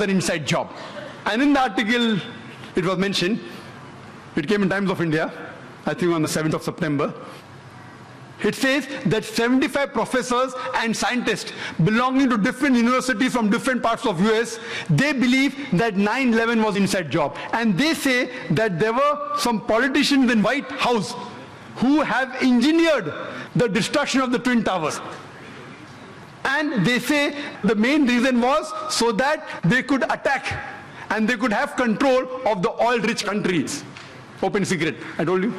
an inside job. And in the article, it was mentioned, it came in Times of India, I think on the 7th of September. It says that 75 professors and scientists belonging to different universities from different parts of US, they believe that 9/11 was inside job. And they say that there were some politicians in White House who have engineered the destruction of the Twin Towers. And they say the main reason was so that they could attack and they could have control of the oil-rich countries. Open secret, I told you.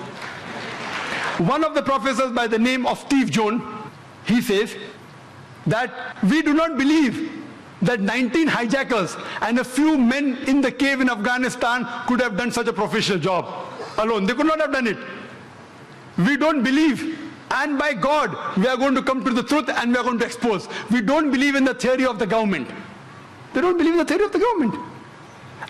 One of the professors by the name of Steve Jones, he says that we do not believe that 19 hijackers and a few men in the cave in Afghanistan could have done such a professional job alone. They could not have done it. We don't believe. And by God, we are going to come to the truth and we are going to expose. We don't believe in the theory of the government. They don't believe in the theory of the government.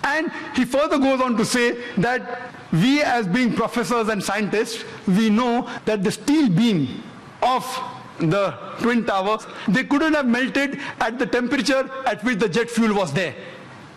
And he further goes on to say that we as being professors and scientists, we know that the steel beam of the Twin Towers, they couldn't have melted at the temperature at which the jet fuel was there.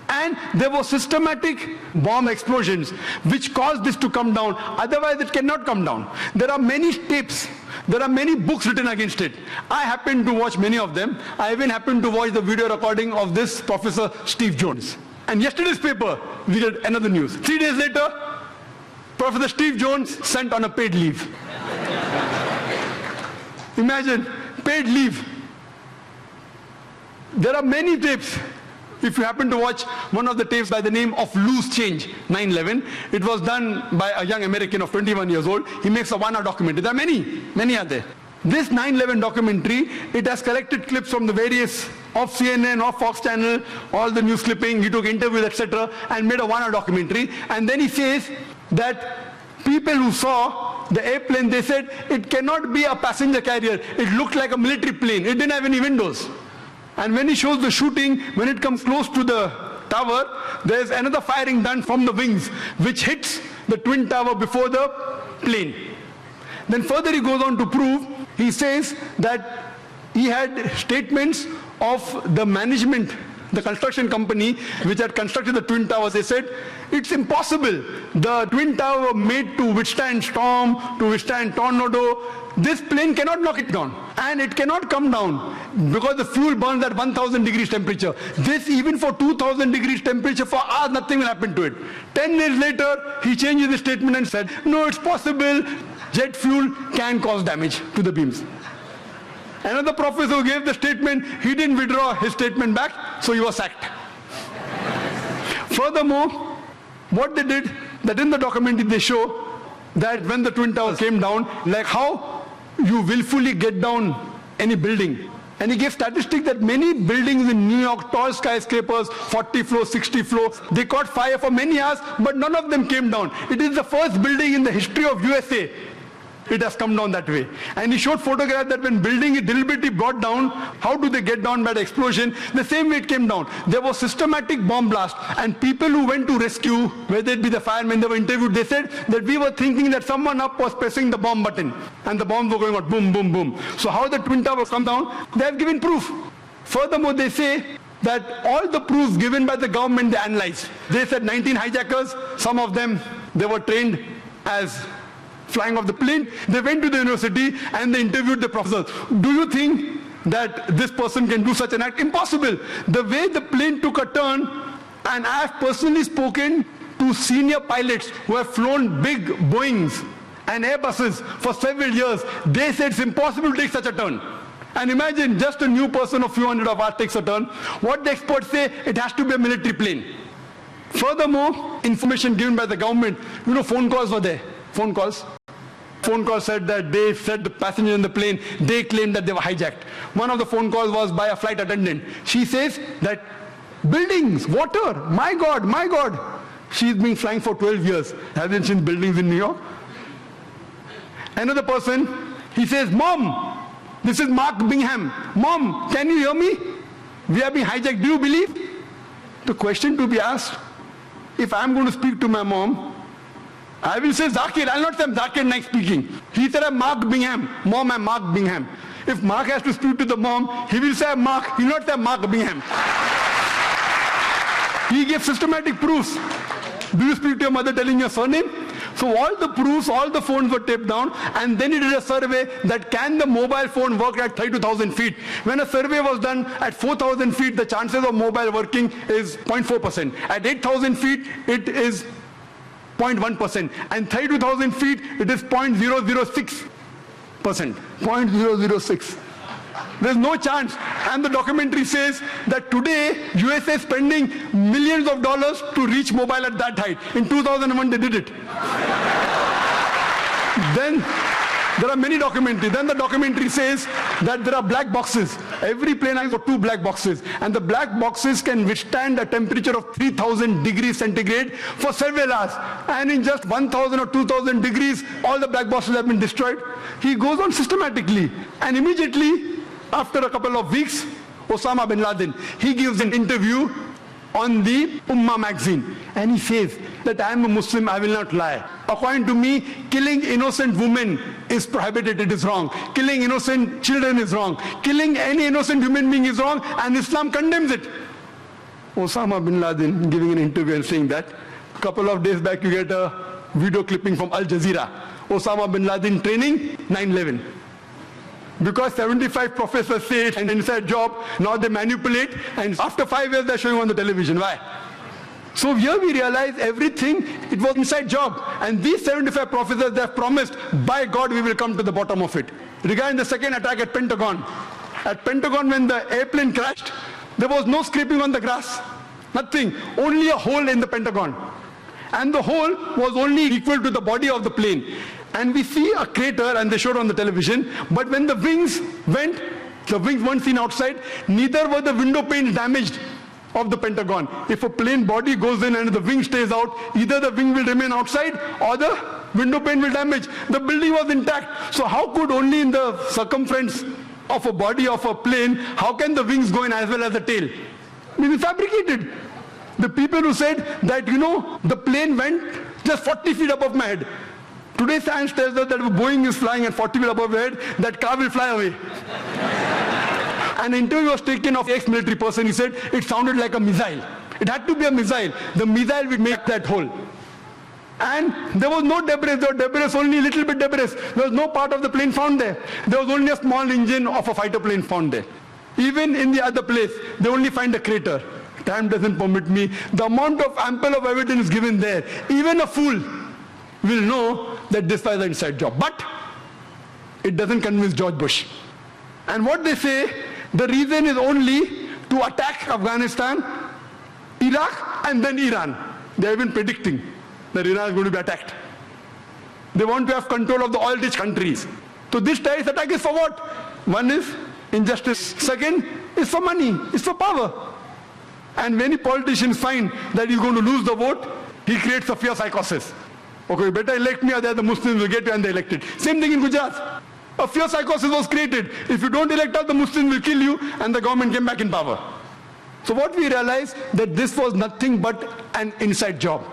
And there were systematic bomb explosions which caused this to come down. Otherwise, it cannot come down. There are many tapes. There are many books written against it. I happen to watch many of them. I even happened to watch the video recording of this Professor Steve Jones. And yesterday's paper, we get another news. 3 days later, Professor Steve Jones sent on a paid leave. Imagine, paid leave. There are many tapes. If you happen to watch one of the tapes by the name of Loose Change, 9/11, it was done by a young American of 21 years old. He makes a 1-hour documentary. There are many are there. This 9/11 documentary, it has collected clips from the various of CNN, of Fox Channel, all the news clipping, he took interviews, etc., and made a 1-hour documentary. And then he says that people who saw the airplane, they said it cannot be a passenger carrier. It looked like a military plane. It didn't have any windows. And when he shows the shooting, when it comes close to the tower, there's another firing done from the wings, which hits the Twin Tower before the plane. Then further he goes on to prove, he says that he had statements of the management, the construction company which had constructed the Twin Towers. They said, it's impossible. The Twin Tower were made to withstand storm, to withstand tornado. This plane cannot knock it down. And it cannot come down because the fuel burns at 1000 degrees temperature. This, even for 2000 degrees temperature, for hours, nothing will happen to it. 10 days later, he changes the statement and said, no, it's possible. Jet fuel can cause damage to the beams. Another professor who gave the statement, he didn't withdraw his statement back, so he was sacked. Furthermore, what they did, that in the documentary they show that when the Twin Towers came down, like how you willfully get down any building. And he gave statistics that many buildings in New York, tall skyscrapers, 40 floors, 60 floors, they caught fire for many hours, but none of them came down. It is the first building in the history of USA. It has come down that way. And he showed photographs that when building is deliberately brought down, how do they get down by the explosion? The same way it came down. There was systematic bomb blast, and people who went to rescue, whether it be the firemen, they were interviewed, they said that we were thinking that someone up was pressing the bomb button, and the bombs were going out, boom, boom, boom. So how the Twin Towers come down? They have given proof. Furthermore, they say that all the proofs given by the government, they analyzed. They said 19 hijackers, some of them, they were trained as flying off the plane. They went to the university and they interviewed the professors. Do you think that this person can do such an act? Impossible. The way the plane took a turn, and I have personally spoken to senior pilots who have flown big Boeings and Airbuses for several years. They said it's impossible to take such a turn. And imagine just a new person of few hundred of us takes a turn. What the experts say, it has to be a military plane. Furthermore, information given by the government, phone calls were there. Phone calls said that they said the passenger in the plane, they claimed that they were hijacked. One of the phone calls was by a flight attendant. She says that buildings, water, my God, my God. She's been flying for 12 years. Hasn't seen buildings in New York. Another person, he says, Mom, this is Mark Bingham. Mom, can you hear me? We are being hijacked. Do you believe? The question to be asked, if I'm going to speak to my mom, I will say Zakir. I'll not say I'm Zakir Naik speaking. He said I'm Mark Bingham. Mom, I'm Mark Bingham. If Mark has to speak to the mom, he will say I'm Mark. He will not say I'm Mark Bingham. He gave systematic proofs. Do you speak to your mother telling your surname? So all the proofs, all the phones were taped down, and then he did a survey that can the mobile phone work at 32,000 feet. When a survey was done at 4,000 feet, the chances of mobile working is 0.4%. At 8,000 feet, it is 0.1%. And 32,000 feet, it is 0.006%. 0.006. There's no chance. And the documentary says that today, USA is spending millions of dollars to reach mobile at that height. In 2001, they did it. Then there are many documentaries. Then the documentary says that there are black boxes. Every plane has got 2 black boxes. And the black boxes can withstand a temperature of 3,000 degrees centigrade for several hours. And in just 1,000 or 2,000 degrees, all the black boxes have been destroyed. He goes on systematically. And immediately, after a couple of weeks, Osama bin Laden, he gives an interview on the Ummah magazine. And he says that I am a Muslim, I will not lie. According to me, killing innocent women is prohibited, it is wrong. Killing innocent children is wrong. Killing any innocent human being is wrong, and Islam condemns it. Osama bin Laden giving an interview and saying that. A couple of days back, you get a video clipping from Al Jazeera. Osama bin Laden training 9/11. Because 75 professors say it's an inside job, now they manipulate, and after 5 years they're showing on the television. Why? So here we realize everything, it was inside job. And these 75 professors, they have promised, by God, we will come to the bottom of it. Regarding the second attack at Pentagon. At Pentagon, when the airplane crashed, there was no scraping on the grass. Nothing. Only a hole in the Pentagon. And the hole was only equal to the body of the plane. And we see a crater, and they showed on the television, but when the wings went, the wings weren't seen outside, neither were the window panes damaged of the Pentagon. If a plane body goes in and the wing stays out, either the wing will remain outside or the window pane will damage. The building was intact. So how could only in the circumference of a body of a plane, how can the wings go in as well as the tail? I mean, it's fabricated. The people who said that, the plane went just 40 feet above my head. Today science tells us that if Boeing is flying at 40 feet above your head, that car will fly away. An interview was taken of an ex-military person. He said it sounded like a missile. It had to be a missile. The missile would make that hole. And there was no debris. There was debris, only a little bit debris. There was no part of the plane found there. There was only a small engine of a fighter plane found there. Even in the other place, they only find a crater. Time doesn't permit me. The amount of ample of evidence given there, even a fool will know that this was an inside job. But it doesn't convince George Bush. And what they say, the reason is only to attack Afghanistan, Iraq, and then Iran. They have been predicting that Iran is going to be attacked. They want to have control of the oil-rich countries. So this terrorist attack is for what? One is injustice. Second is for money. It's for power. And many politicians find that he's going to lose the vote, he creates a fear psychosis. Okay, you better elect me or the Muslims will get you and they elected. Same thing in Gujarat. A fear psychosis was created. If you don't elect us, the Muslims will kill you, and the government came back in power. So what we realized, that this was nothing but an inside job.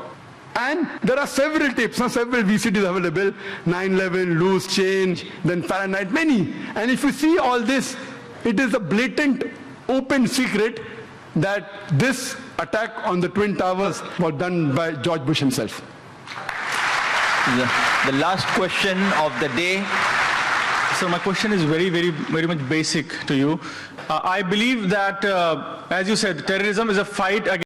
And there are several tapes, several VCDs available, 9/11, loose change, then Fahrenheit, many. And if you see all this, it is a blatant, open secret that this attack on the Twin Towers was done by George Bush himself. The last question of the day. So my question is very much basic to you. I believe that, as you said, terrorism is a fight against